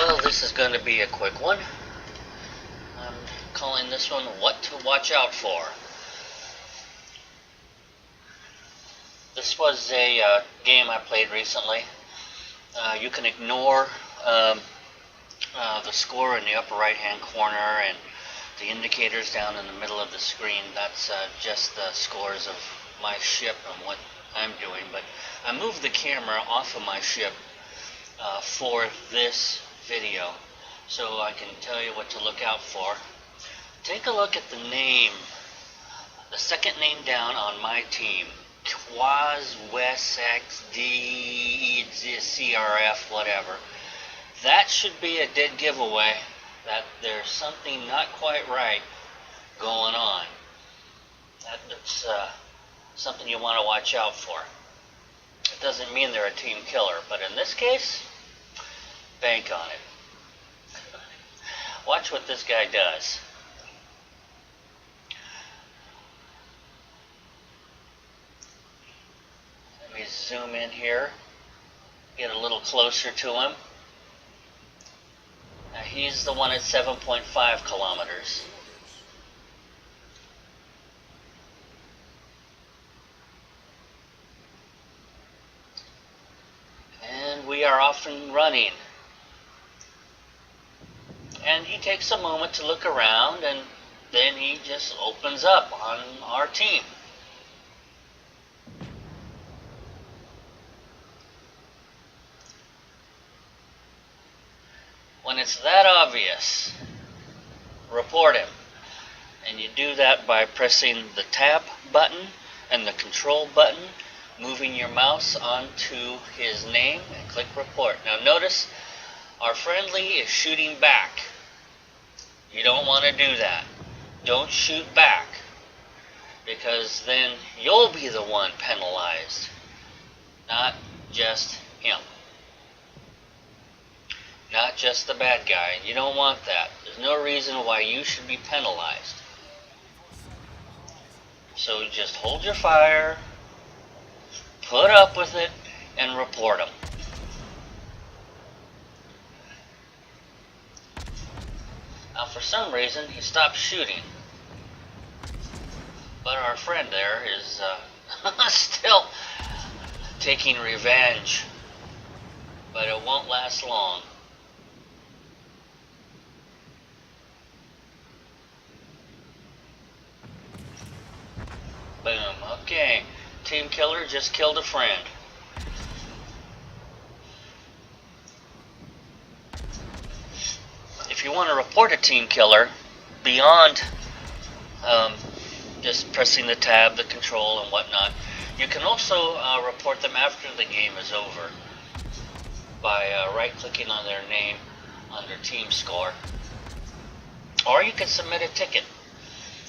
Well, this is going to be a quick one. I'm calling this one What to Watch Out For. This was a game I played recently. You can ignore the score in the upper right hand corner and the indicators down in the middle of the screen. That's just the scores of my ship and what I'm doing. But I moved the camera off of my ship for this video, so I can tell you what to look out for. Take a look at the name, the second name down on my team, Quaz West XD CRF, whatever. That should be a dead giveaway that there's something not quite right going on. That's something you want to watch out for. It doesn't mean they're a team killer, but in this case, bank on it. Watch what this guy does. Let me zoom in here, get a little closer to him. Now he's the one at 7.5 kilometers. And we are off and running. And he takes a moment to look around, and then he just opens up on our team. When it's that obvious, report him. And you do that by pressing the tab button and the control button, moving your mouse onto his name, and click report. Now notice our friendly is shooting back. You don't want to do that. Don't shoot back, because then you'll be the one penalized, not just him. Not just the bad guy. You don't want that. There's no reason why you should be penalized. So just hold your fire, put up with it, and report him. Now for some reason he stopped shooting, but our friend there is still taking revenge, but it won't last long. Boom. Okay. Team killer just killed a friend. If you want to report a team killer beyond just pressing the tab, the control, and whatnot, you can also report them after the game is over by right-clicking on their name under team score. Or you can submit a ticket.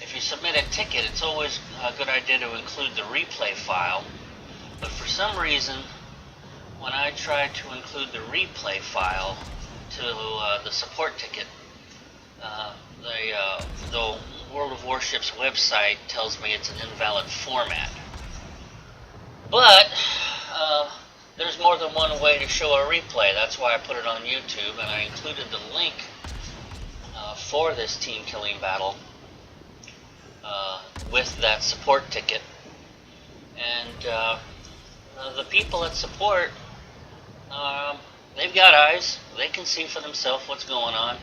If you submit a ticket, it's always a good idea to include the replay file. But for some reason, when I try to include the replay file to the support ticket, the World of Warships website tells me it's an invalid format. But there's more than one way to show a replay. That's why I put it on YouTube, and I included the link for this team killing battle with that support ticket. And the people at support, they've got eyes. They can see for themselves what's going on.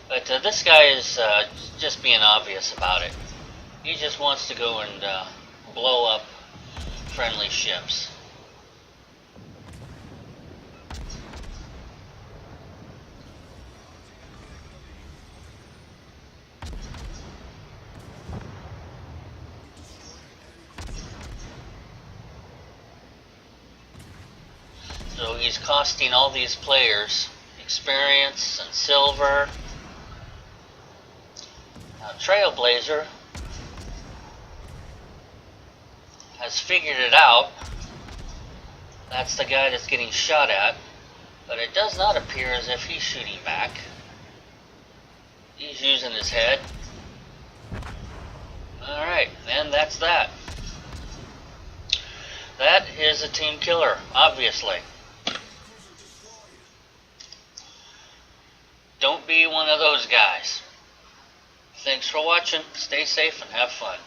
But this guy is just being obvious about it. He just wants to go and blow up friendly ships. So he's costing all these players experience and silver. Now, Trailblazer has figured it out. That's the guy that's getting shot at, but it does not appear as if he's shooting back. He's using his head. Alright, and that's that. That is a team killer, obviously. Don't be one of those guys. Thanks for watching. Stay safe and have fun.